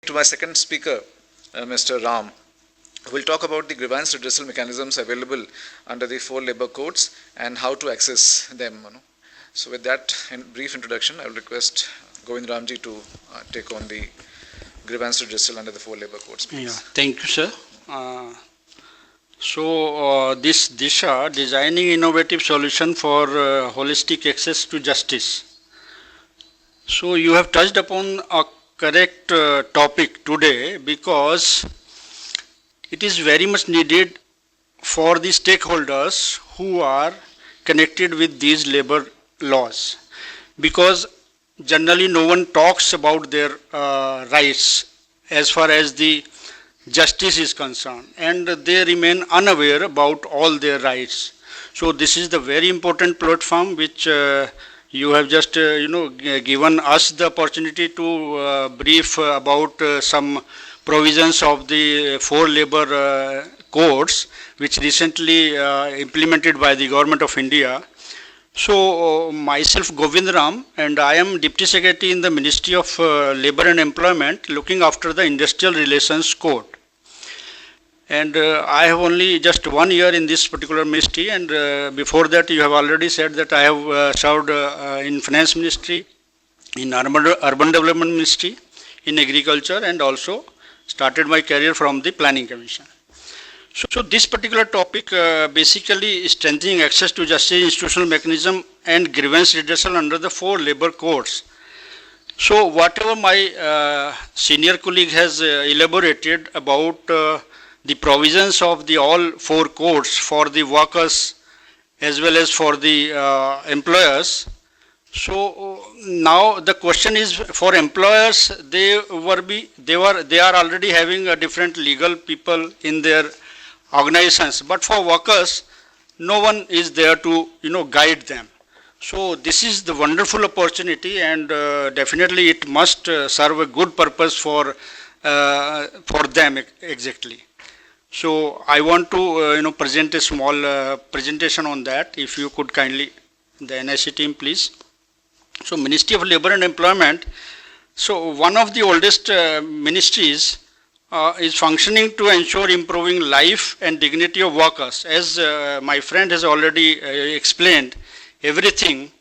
to my second speaker, Mr. Ram, who will talk about the grievance redressal mechanisms available under the 4 labor codes and how to access them. So with that brief introduction, I will request Govind Ramji to take on the grievance redressal under the 4 labor codes, please. Yeah, thank you, sir. This DISHA, Designing Innovative Solution for Holistic Access to Justice. So you have touched upon a correct topic today, because it is very much needed for the stakeholders who are connected with these labor laws, because generally no one talks about their rights as far as the justice is concerned, and they remain unaware about all their rights. So this is the very important platform which you have just given us the opportunity to brief about some provisions of the 4 labor codes which recently implemented by the Government of India. So myself Govind Ram, and I am Deputy Secretary in the Ministry of Labour and Employment, looking after the Industrial Relations Code. And I have only just 1 year in this particular ministry, and before that you have already said that I have served in Finance Ministry, in Urban Development Ministry, in Agriculture, and also started my career from the Planning Commission. So this particular topic basically is strengthening access to justice, institutional mechanism and grievance redressal under the 4 labor codes. So whatever my senior colleague has elaborated about the provisions of the all 4 codes for the workers as well as for the employers. So now the question is, for employers, they are already having a different legal people in their organizations, but for workers, no one is there to guide them. So this is the wonderful opportunity, and definitely it must serve a good purpose for them exactly. So I want to present a small presentation on that. If you could kindly, the NIC team, please. So Ministry of Labour and Employment, so one of the oldest ministries is functioning to ensure improving life and dignity of workers. As my friend has already explained everything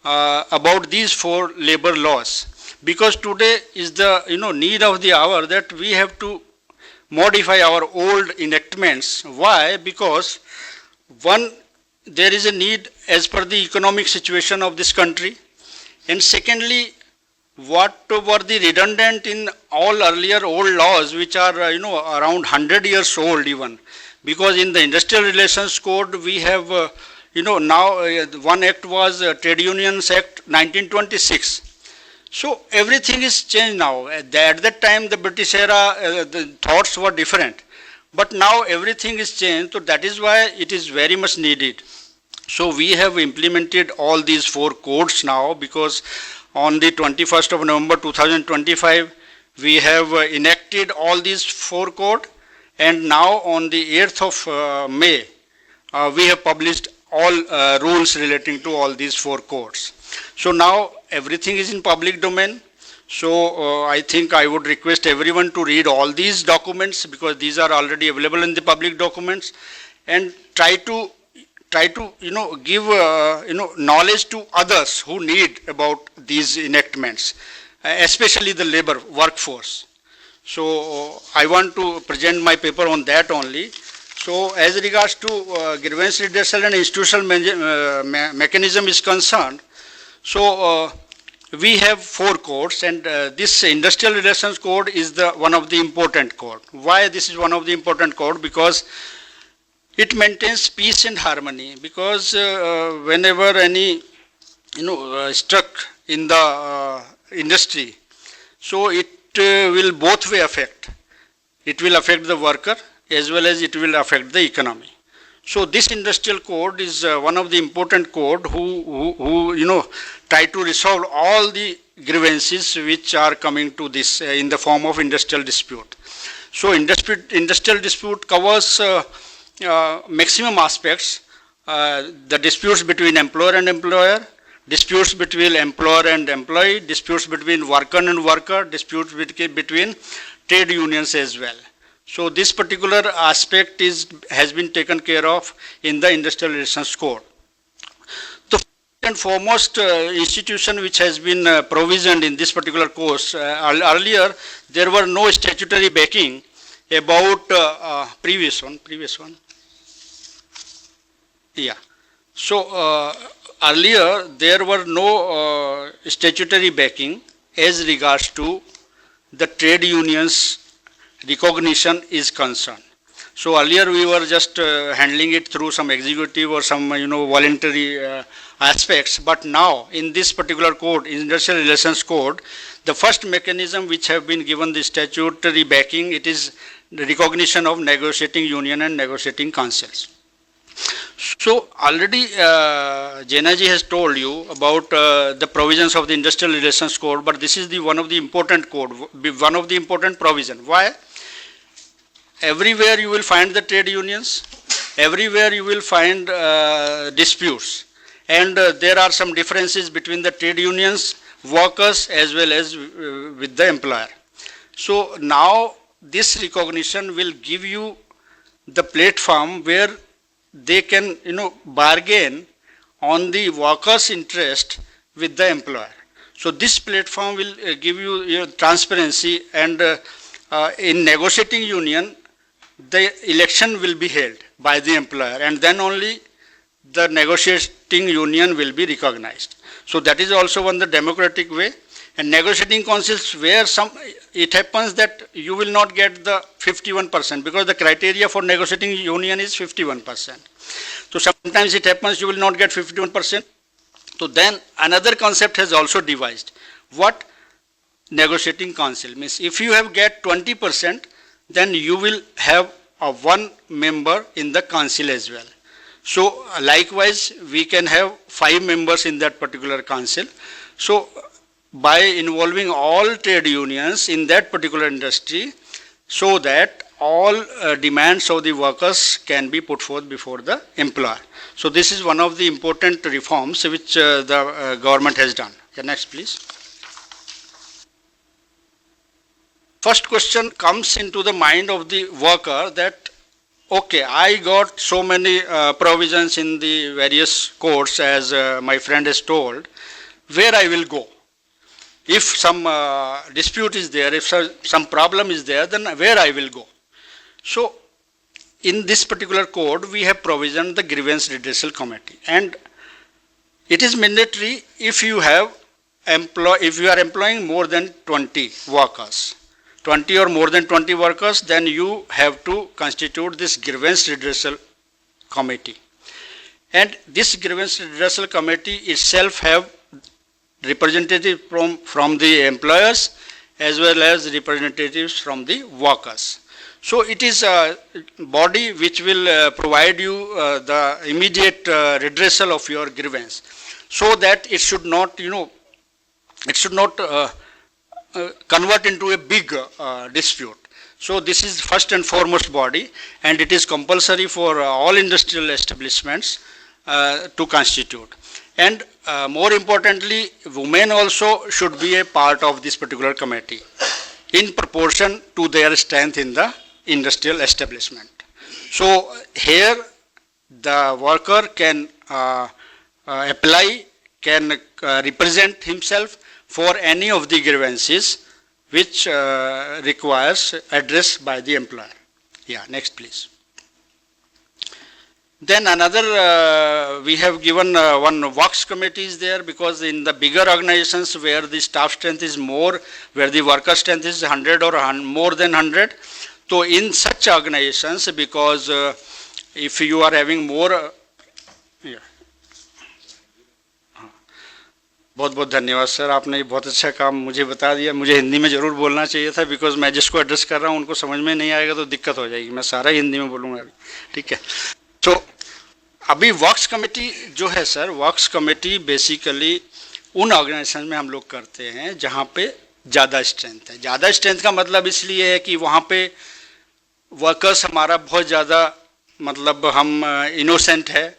about these 4 labor laws, because today is the need of the hour that we have to modify our old enactments. Why? Because one, there is a need as per the economic situation of this country, and secondly, what were the redundant in all earlier old laws which are around 100 years old even, because in the Industrial Relations Code we have now one act was Trade Unions Act 1926. So everything is changed now. At that time, the British era, the thoughts were different. But now everything is changed, so that is why it is very much needed. So we have implemented all these 4 codes now, because on the 21st of November 2025, we have enacted all these 4 codes, and now on the 8th of May, we have published all rules relating to all these 4 codes. So now everything is in public domain. So I think I would request everyone to read all these documents, because these are already available in the public documents, and try to give knowledge to others who need about these enactments, especially the labor workforce. So I want to present my paper on that only. So as regards to grievance redressal and institutional mechanism is concerned, so we have 4 codes, and this Industrial Relations Code is one of the important code. Why this is one of the important code? Because it maintains peace and harmony, because whenever any struck in the industry, so it will both way affect. It will affect the worker as well as it will affect the economy. So this industrial code is one of the important code who try to resolve all the grievances which are coming to this in the form of industrial dispute. So industrial dispute covers maximum aspects, the disputes between employer and employer, disputes between employer and employee, disputes between worker and worker, disputes between trade unions as well. So this particular aspect has been taken care of in the Industrial Relations Code. The first and foremost institution which has been provisioned in this particular course, earlier there were no statutory backing about previous one. Yeah. So earlier there were no statutory backing as regards to the trade unions recognition is concerned. So earlier we were just handling it through some executive or some voluntary aspects, but now in this particular code, Industrial Relations Code, the first mechanism which have been given the statutory backing, it is the recognition of negotiating union and negotiating councils. So already Jaina ji has told you about the provisions of the Industrial Relations Code, but this is one of the important code, one of the important provision. Why? Everywhere you will find the trade unions, everywhere you will find disputes, and there are some differences between the trade unions, workers as well as with the employer. So now this recognition will give you the platform where they can bargain on the workers' interest with the employer. So this platform will give you transparency, and in negotiating union, the election will be held by the employer, and then only the negotiating union will be recognized. So that is also one the democratic way. And negotiating councils, where it happens that you will not get the 51%, because the criteria for negotiating union is 51%. So sometimes it happens you will not get 51%. So then another concept has also devised. What negotiating council means? If you have get 20%, then you will have one member in the council as well. So likewise, we can have 5 members in that particular council. So by involving all trade unions in that particular industry, so that all demands of the workers can be put forth before the employer. So this is one of the important reforms which the government has done. Yeah, next please. First question comes into the mind of the worker that, okay, I got so many provisions in the various codes as my friend has told, where I will go? If some dispute is there, if some problem is there, then where I will go? So in this particular code, we have provisioned the grievance redressal committee, and it is mandatory if you are employing more than 20 workers, 20 or more than 20 workers, then you have to constitute this grievance redressal committee. And this grievance redressal committee itself have representatives from the employers as well as representatives from the workers. So it is a body which will provide you the immediate redressal of your grievance, so that it should not, convert into a big dispute. So this is first and foremost body, and it is compulsory for all industrial establishments to constitute. And more importantly, women also should be a part of this particular committee in proportion to their strength in the industrial establishment. So here the worker can apply, can represent himself for any of the grievances which requires address by the employer. Yeah, next please. Then another, we have given one works committee is there, because in the bigger organizations where the staff strength is more, where the worker strength is 100 or more than 100, so in such organizations, because if you are having more, बहुत बहुत धन्यवाद sir, आपने बहुत अच्छा काम मुझे बता दिया. मुझे हिंदी में ज़रूर बोलना चाहिए था, बिकॉज मैं जिसको एड्रेस कर रहा हूँ उनको समझ में नहीं आएगा तो दिक्कत हो जाएगी. मैं सारा हिंदी में बोलूँगा अभी, ठीक है. तो अभी वर्क्स कमेटी जो है सर, वर्क्स कमेटी बेसिकली उन ऑर्गेनाइजेशन में हम लोग करते हैं जहाँ पे ज़्यादा स्ट्रेंथ है. ज़्यादा स्ट्रेंथ का मतलब इसलिए है कि वहाँ पे वर्कर्स हमारा बहुत ज़्यादा, मतलब हम इनोसेंट है,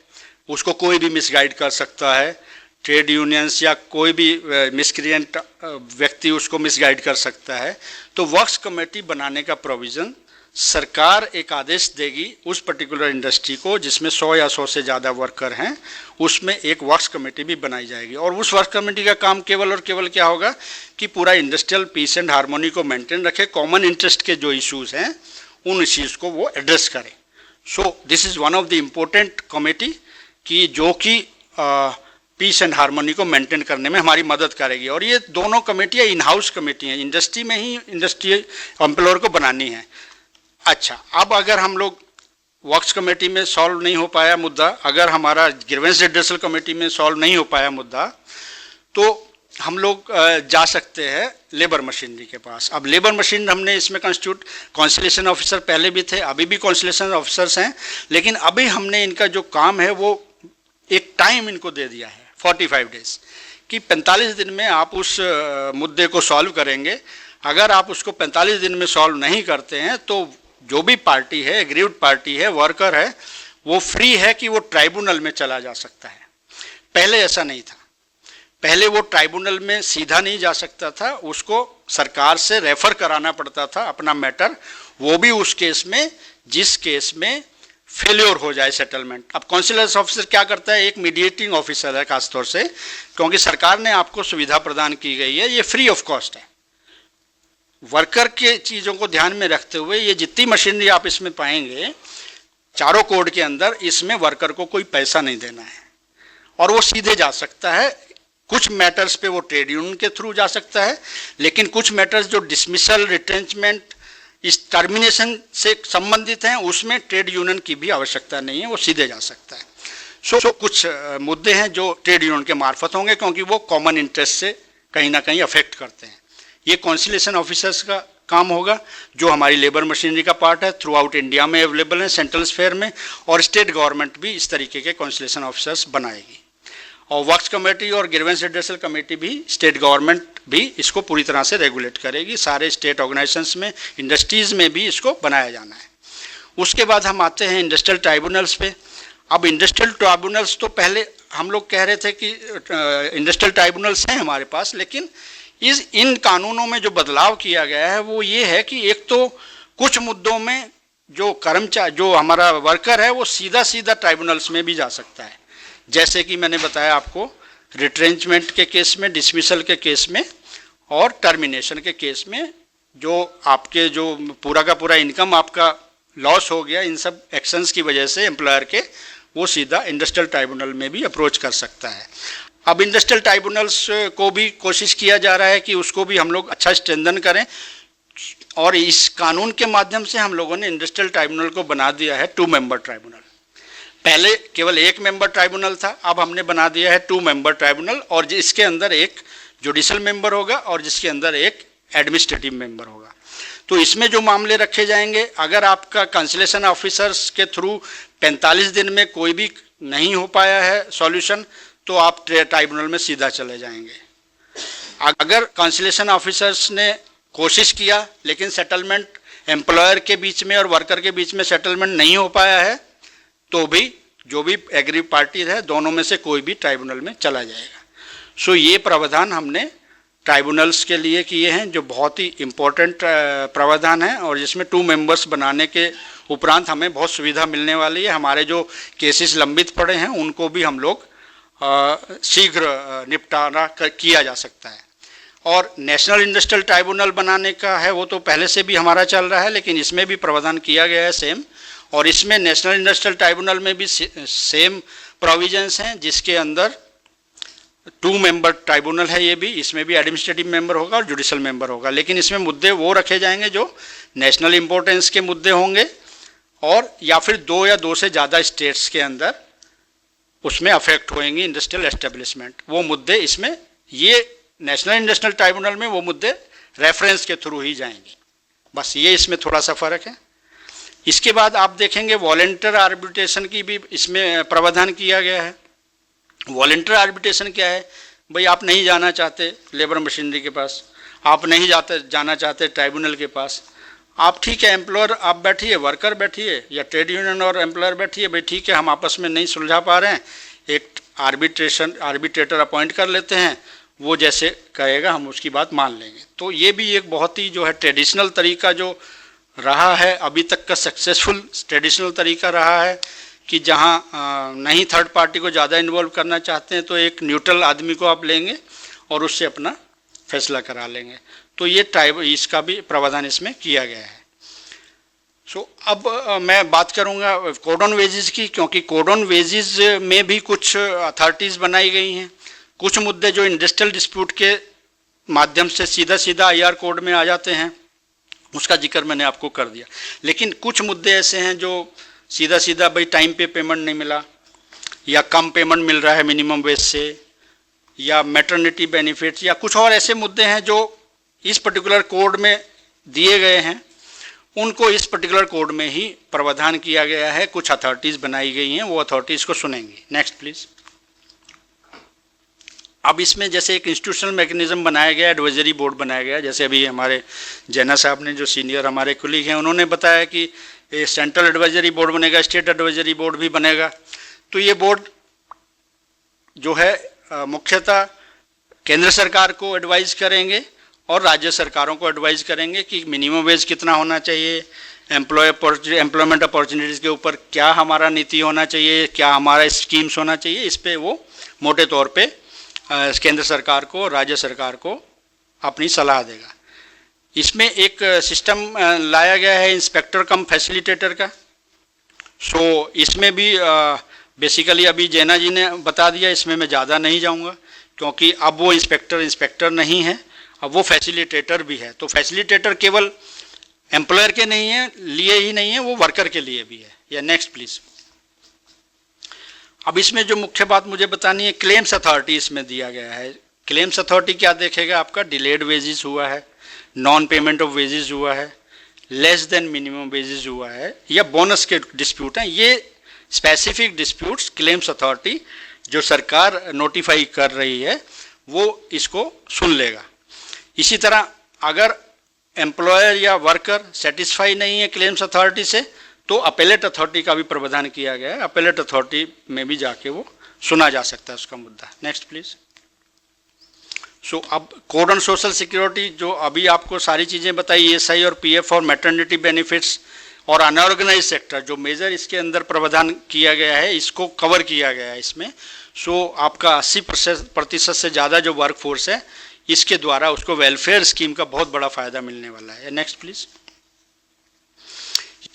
उसको कोई भी मिसगाइड कर सकता है, ट्रेड यूनियंस या कोई भी मिसक्रिएंट व्यक्ति उसको मिसगाइड कर सकता है, तो वर्क्स कमेटी बनाने का प्रोविज़न सरकार एक आदेश देगी उस पर्टिकुलर इंडस्ट्री को जिसमें 100 या 100 से ज़्यादा वर्कर हैं, उसमें एक वर्क्स कमेटी भी बनाई जाएगी। और उस वर्क कमेटी का काम केवल और केवल क्या होगा कि पूरा इंडस्ट्रियल पीस एंड हार्मोनी को मेंटेन रखे, कॉमन इंटरेस्ट के जो इश्यूज़ हैं उन इश्यूज़ को वो एड्रेस करें। So this is one of the important committee कि जो कि पीस एंड हार्मोनी को मेंटेन करने में हमारी मदद करेगी। और ये दोनों कमेटियाँ इन हाउस कमेटी हैं, इंडस्ट्री में ही इंडस्ट्री एम्प्लॉयर को बनानी है। अच्छा, अब अगर हम लोग वर्क्स कमेटी में सॉल्व नहीं हो पाया मुद्दा, अगर हमारा ग्रीवेंस रिड्रेसल कमेटी में सॉल्व नहीं हो पाया मुद्दा, तो हम लोग जा सकते हैं लेबर मशीनरी के पास। अब लेबर मशीनरी हमने इसमें कॉन्सिलेशन ऑफिसर पहले भी थे, अभी भी कॉन्सिलेशन ऑफिसर्स हैं, लेकिन अभी हमने इनका जो काम है वो एक टाइम इनको दे दिया है 45 डेज कि 45 दिन में आप उस मुद्दे को सॉल्व करेंगे। अगर आप उसको 45 दिन में सॉल्व नहीं करते हैं तो जो भी पार्टी है, एग्रीव्ड पार्टी है, वर्कर है, वो फ्री है कि वो ट्राइब्यूनल में चला जा सकता है। पहले ऐसा नहीं था, पहले वो ट्राइब्यूनल में सीधा नहीं जा सकता था, उसको सरकार से रेफर कराना पड़ता था अपना मैटर, वो भी उस केस में जिस केस में फेल्योर हो जाए सेटलमेंट। अब कॉन्सिलर ऑफिसर क्या करता है, एक मीडिएटिंग ऑफिसर है खासतौर से, क्योंकि सरकार ने आपको सुविधा प्रदान की गई है, ये फ्री ऑफ कॉस्ट है। वर्कर के चीज़ों को ध्यान में रखते हुए ये जितनी मशीनरी आप इसमें पाएंगे चारों कोड के अंदर, इसमें वर्कर को कोई पैसा नहीं देना है और वो सीधे जा सकता है। कुछ मैटर्स पे वो ट्रेड यूनियन के थ्रू जा सकता है, लेकिन कुछ मैटर्स जो डिसमिसल, रिट्रेंचमेंट, इस टर्मिनेशन से संबंधित हैं उसमें ट्रेड यूनियन की भी आवश्यकता नहीं है, वो सीधे जा सकता है। सो कुछ मुद्दे हैं जो ट्रेड यूनियन के मार्फत होंगे क्योंकि वो कॉमन इंटरेस्ट से कहीं ना कहीं अफेक्ट करते हैं। ये कॉन्सिलेशन ऑफिसर्स का काम होगा जो हमारी लेबर मशीनरी का पार्ट है, थ्रू आउट इंडिया में अवेलेबल है, सेंट्रल स्फेयर में, और स्टेट गवर्नमेंट भी इस तरीके के कॉन्सिलेशन ऑफिसर्स बनाएगी। और वर्क्स कमेटी और ग्रीवेंस रिड्रेसल कमेटी भी, स्टेट गवर्नमेंट भी इसको पूरी तरह से रेगुलेट करेगी। सारे स्टेट ऑर्गेनाइजेशंस में, इंडस्ट्रीज़ में भी इसको बनाया जाना है। उसके बाद हम आते हैं इंडस्ट्रियल ट्राइब्यूनल्स पे। अब इंडस्ट्रियल ट्राइब्यूनल्स तो पहले हम लोग कह रहे थे कि इंडस्ट्रियल ट्राइब्यूनल्स हैं हमारे पास, लेकिन इन कानूनों में जो बदलाव किया गया है वो ये है कि एक तो कुछ मुद्दों में जो कर्मचारी, जो हमारा वर्कर है, वो सीधा सीधा ट्राइब्यूनल्स में भी जा सकता है। जैसे कि मैंने बताया आपको, रिट्रेंचमेंट के केस में, डिसमिसल के केस में और टर्मिनेशन के केस में, जो आपके जो पूरा का पूरा इनकम आपका लॉस हो गया इन सब एक्शंस की वजह से एम्प्लॉयर के, वो सीधा इंडस्ट्रियल ट्राइब्यूनल में भी अप्रोच कर सकता है। अब इंडस्ट्रियल ट्राइब्यूनल्स को भी कोशिश किया जा रहा है कि उसको भी हम लोग अच्छा स्ट्रेंथन करें, और इस कानून के माध्यम से हम लोगों ने इंडस्ट्रियल ट्राइब्यूनल को बना दिया है 2 मेंबर ट्राइब्यूनल। पहले केवल 1 मेंबर ट्राइब्यूनल था, अब हमने बना दिया है 2 मेंबर ट्राइब्यूनल, और जिसके अंदर एक जुडिशल मेंबर होगा और जिसके अंदर एक एडमिनिस्ट्रेटिव मेंबर होगा। तो इसमें जो मामले रखे जाएंगे, अगर आपका कंसलेशन ऑफिसर्स के थ्रू 45 दिन में कोई भी नहीं हो पाया है सॉल्यूशन, तो आप ट्राइब्यूनल में सीधा चले जाएंगे। अगर कंसलेशन ऑफिसर्स ने कोशिश किया लेकिन सेटलमेंट एम्प्लॉयर के बीच में और वर्कर के बीच में सेटलमेंट नहीं हो पाया है, तो भी जो भी एग्री पार्टी है दोनों में से कोई भी ट्राइब्यूनल में चला जाएगा। सो ये प्रावधान हमने ट्राइब्यूनल्स के लिए किए हैं, जो बहुत ही इम्पोर्टेंट प्रावधान है, और जिसमें 2 मेंबर्स बनाने के उपरांत हमें बहुत सुविधा मिलने वाली है। हमारे जो केसेस लंबित पड़े हैं उनको भी हम लोग शीघ्र निपटारा किया जा सकता है। और नेशनल इंडस्ट्रियल ट्राइब्यूनल बनाने का है, वो तो पहले से भी हमारा चल रहा है, लेकिन इसमें भी प्रावधान किया गया है सेम, और इसमें नेशनल इंडस्ट्रियल ट्राइब्यूनल में भी सेम प्रोविजंस हैं, जिसके अंदर 2 मेंबर ट्राइब्यूनल है ये भी, इसमें भी एडमिनिस्ट्रेटिव मेंबर होगा और जुडिशल मेंबर होगा, लेकिन इसमें मुद्दे वो रखे जाएंगे जो नेशनल इंपॉर्टेंस के मुद्दे होंगे, और या फिर 2 या 2 से ज़्यादा स्टेट्स के अंदर उसमें अफेक्ट होएंगी इंडस्ट्रियल एस्टेब्लिशमेंट, वो मुद्दे इसमें, ये नेशनल इंडस्ट्रियल ट्राइब्यूनल में वो मुद्दे रेफरेंस के थ्रू ही जाएंगे। बस ये इसमें थोड़ा सा फर्क है। इसके बाद आप देखेंगे वॉलंटियर आर्बिट्रेशन की भी इसमें प्रावधान किया गया है। वॉलंटियर आर्बिट्रेशन क्या है भाई, आप नहीं जाना चाहते लेबर मशीनरी के पास, आप नहीं जाना चाहते ट्राइब्यूनल के पास, आप ठीक है एम्प्लॉयर आप बैठिए, वर्कर बैठिए, या ट्रेड यूनियन और एम्प्लॉयर बैठिए, भाई ठीक है हम आपस में नहीं सुलझा पा रहे हैं, एक आर्बिट्रेटर अपॉइंट कर लेते हैं, वो जैसे कहेगा हम उसकी बात मान लेंगे। तो ये भी एक बहुत ही जो है ट्रेडिशनल तरीका जो रहा है, अभी तक का सक्सेसफुल ट्रेडिशनल तरीका रहा है कि जहाँ नहीं थर्ड पार्टी को ज़्यादा इन्वॉल्व करना चाहते हैं तो एक न्यूट्रल आदमी को आप लेंगे और उससे अपना फैसला करा लेंगे। तो ये इसका भी प्रावधान इसमें किया गया है। अब मैं बात करूंगा कोड ऑन वेजेस की, क्योंकि कोड ऑन वेजेस में भी कुछ अथॉरिटीज़ बनाई गई हैं। कुछ मुद्दे जो इंडस्ट्रियल डिस्प्यूट के माध्यम से सीधा सीधा IR कोड में आ जाते हैं, उसका जिक्र मैंने आपको कर दिया। लेकिन कुछ मुद्दे ऐसे हैं जो सीधा सीधा भाई टाइम पे पेमेंट नहीं मिला, या कम पेमेंट मिल रहा है मिनिमम वेज से, या मैटरनिटी बेनिफिट्स, या कुछ और ऐसे मुद्दे हैं जो इस पर्टिकुलर कोड में दिए गए हैं, उनको इस पर्टिकुलर कोड में ही प्रावधान किया गया है। कुछ अथॉरिटीज़ बनाई गई हैं, वो अथॉरिटीज़ को सुनेंगे। Next please. अब इसमें जैसे एक इंस्टीट्यूशनल मैकेनिज्म बनाया गया, एडवाइजरी बोर्ड बनाया गया, जैसे अभी हमारे जैना साहब ने जो सीनियर हमारे कुलीग हैं उन्होंने बताया कि सेंट्रल एडवाइजरी बोर्ड बनेगा, स्टेट एडवाइजरी बोर्ड भी बनेगा। तो ये बोर्ड जो है मुख्यतः केंद्र सरकार को एडवाइज करेंगे और राज्य सरकारों को एडवाइज करेंगे कि मिनिमम वेज कितना होना चाहिए, एम्प्लॉयमेंट अपॉर्चुनिटीज़ के ऊपर क्या हमारा नीति होना चाहिए, क्या हमारा स्कीम्स होना चाहिए। इस पे वो मोटे तौर पे केंद्र सरकार को, राज्य सरकार को अपनी सलाह देगा। इसमें एक सिस्टम लाया गया है इंस्पेक्टर कम फैसिलिटेटर का। इसमें भी बेसिकली अभी जैना जी ने बता दिया, इसमें मैं ज़्यादा नहीं जाऊंगा क्योंकि अब वो इंस्पेक्टर नहीं है, अब वो फैसिलिटेटर भी है। तो फैसिलिटेटर केवल एम्प्लॉयर के लिए ही नहीं है, वो वर्कर के लिए भी है। या नेक्स्ट प्लीज। अब इसमें जो मुख्य बात मुझे बतानी है, क्लेम्स अथॉरिटी इसमें दिया गया है। क्लेम्स अथॉरिटी क्या देखेगा? आपका डिलेड वेजेस हुआ है, नॉन पेमेंट ऑफ वेजेस हुआ है, लेस देन मिनिमम वेजेस हुआ है, या बोनस के डिस्प्यूट हैं। ये स्पेसिफिक डिस्प्यूट्स क्लेम्स अथॉरिटी जो सरकार नोटिफाई कर रही है वो इसको सुन लेगा। इसी तरह अगर एम्प्लॉयर या वर्कर सेटिस्फाई नहीं है क्लेम्स अथॉरिटी से, तो अपेलेट अथॉरिटी का भी प्रावधान किया गया है। अपेलेट अथॉरिटी में भी जाके वो सुना जा सकता है उसका मुद्दा। Next please. अब कोड ऑन सोशल सिक्योरिटी, जो अभी आपको सारी चीज़ें बताई, ESI और PF और मैटरनिटी बेनिफिट्स और अनऑर्गेनाइज सेक्टर, जो मेजर इसके अंदर प्रावधान किया गया है, इसको कवर किया गया है इसमें। आपका 80% से ज़्यादा जो वर्क फोर्स है, इसके द्वारा उसको वेलफेयर स्कीम का बहुत बड़ा फायदा मिलने वाला है। Next please.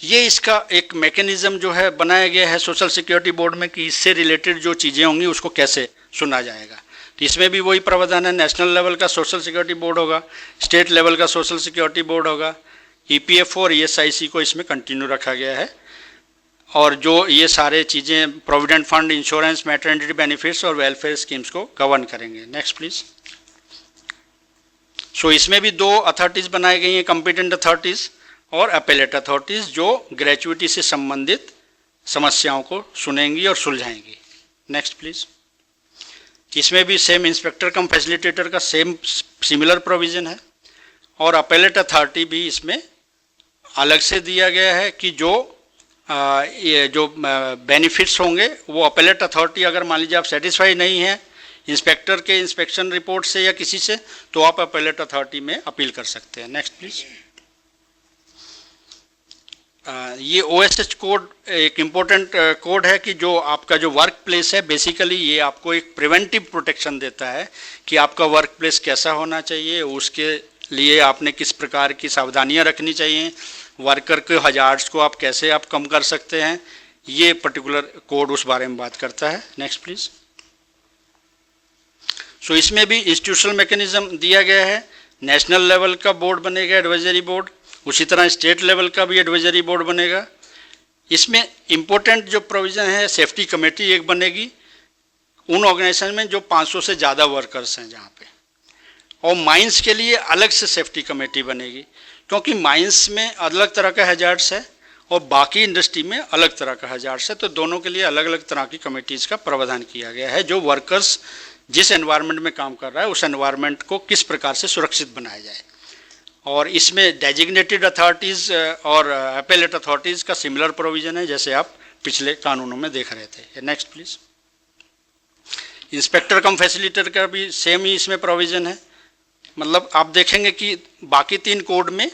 ये इसका एक मैकेनिज्म जो है बनाया गया है सोशल सिक्योरिटी बोर्ड में कि इससे रिलेटेड जो चीज़ें होंगी उसको कैसे सुना जाएगा। तो इसमें भी वही प्रावधान है, नेशनल लेवल का सोशल सिक्योरिटी बोर्ड होगा, स्टेट लेवल का सोशल सिक्योरिटी बोर्ड होगा, EPF और ESIC को इसमें कंटिन्यू रखा गया है। और जो ये सारे चीज़ें provident fund, insurance, maternity benefits और वेलफेयर स्कीम्स को गवर्न करेंगे। Next please. इसमें भी 2 अथॉरिटीज़ बनाई गई हैं, कॉम्पिटेंट अथॉरिटीज़ और अपेलेट अथॉरिटीज़, जो ग्रेचुइटी से संबंधित समस्याओं को सुनेंगी और सुलझाएंगी। Next please. इसमें भी सेम इंस्पेक्टर कम फैसिलिटेटर का सिमिलर प्रोविज़न है और अपेलेट अथॉरिटी भी इसमें अलग से दिया गया है कि ये जो बेनिफिट्स होंगे वो अपेलेट अथॉरिटी, अगर मान लीजिए आप सेटिस्फाई नहीं है इंस्पेक्टर के इंस्पेक्शन रिपोर्ट से या किसी से, तो आप अपेलेट अथॉरिटी में अपील कर सकते हैं। Next please. ये OSH कोड एक इम्पोर्टेंट कोड है कि जो आपका जो वर्क प्लेस है, बेसिकली ये आपको एक प्रिवेंटिव प्रोटेक्शन देता है कि आपका वर्क प्लेस कैसा होना चाहिए, उसके लिए आपने किस प्रकार की सावधानियां रखनी चाहिए, वर्कर के हजार्ड्स को आप कैसे आप कम कर सकते हैं। ये पर्टिकुलर कोड उस बारे में बात करता है। Next please. इसमें भी इंस्टीट्यूशनल मैकेनिज्म दिया गया है। नेशनल लेवल का बोर्ड बनेगा, एडवाइजरी बोर्ड, उसी तरह स्टेट लेवल का भी एडवाइजरी बोर्ड बनेगा। इसमें इम्पोर्टेंट जो प्रोविज़न है, सेफ्टी कमेटी एक बनेगी उन ऑर्गेनाइजेशन में जो 500 से ज़्यादा वर्कर्स हैं जहाँ पे, और माइंस के लिए अलग से सेफ्टी कमेटी बनेगी, क्योंकि माइंस में अलग तरह का हैजार्ड्स है और बाकी इंडस्ट्री में अलग तरह का हैजार्ड्स है। तो दोनों के लिए अलग अलग तरह की कमेटीज़ का प्रावधान किया गया है, जो वर्कर्स जिस एनवायरनमेंट में काम कर रहा है उस एनवायरनमेंट को किस प्रकार से सुरक्षित बनाया जाए। और इसमें डेजिग्नेटेड अथॉरिटीज़ और अपेलेट अथॉरिटीज़ का सिमिलर प्रोविज़न है, जैसे आप पिछले कानूनों में देख रहे थे। Next please. Inspector come facilitator का भी सेम ही इसमें प्रोविज़न है। मतलब आप देखेंगे कि बाकी 3 कोड में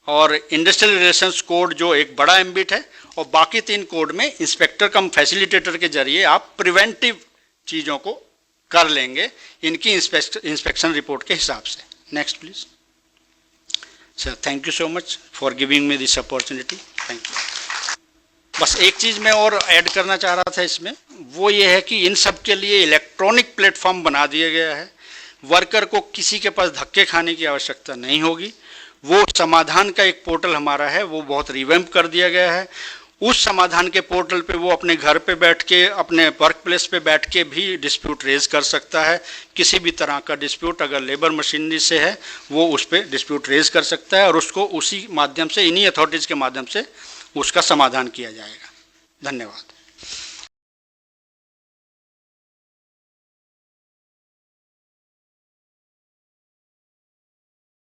और इंडस्ट्रियल रिलेशंस कोड जो एक बड़ा एम्बिट है, और बाकी 3 कोड में इंस्पेक्टर कम फैसिलिटेटर के जरिए आप प्रिवेंटिव चीज़ों को कर लेंगे इनकी इंस्पेक्शन रिपोर्ट के हिसाब से। Next please sir, thank you so much for giving me this opportunity, thank you. बस एक चीज़ मैं और ऐड करना चाह रहा था इसमें, वो ये है कि इन सब के लिए इलेक्ट्रॉनिक प्लेटफॉर्म बना दिया गया है। वर्कर को किसी के पास धक्के खाने की आवश्यकता नहीं होगी। वो समाधान का एक पोर्टल हमारा है, वो बहुत रिवैम्प कर दिया गया है। उस समाधान के पोर्टल पे वो अपने घर पे बैठ के, अपने वर्क प्लेस पे बैठ के भी डिस्प्यूट रेज कर सकता है। किसी भी तरह का डिस्प्यूट अगर लेबर मशीनरी से है, वो उस पर डिस्प्यूट रेज कर सकता है और उसको उसी माध्यम से, इन्हीं अथॉरिटीज़ के माध्यम से उसका समाधान किया जाएगा। धन्यवाद।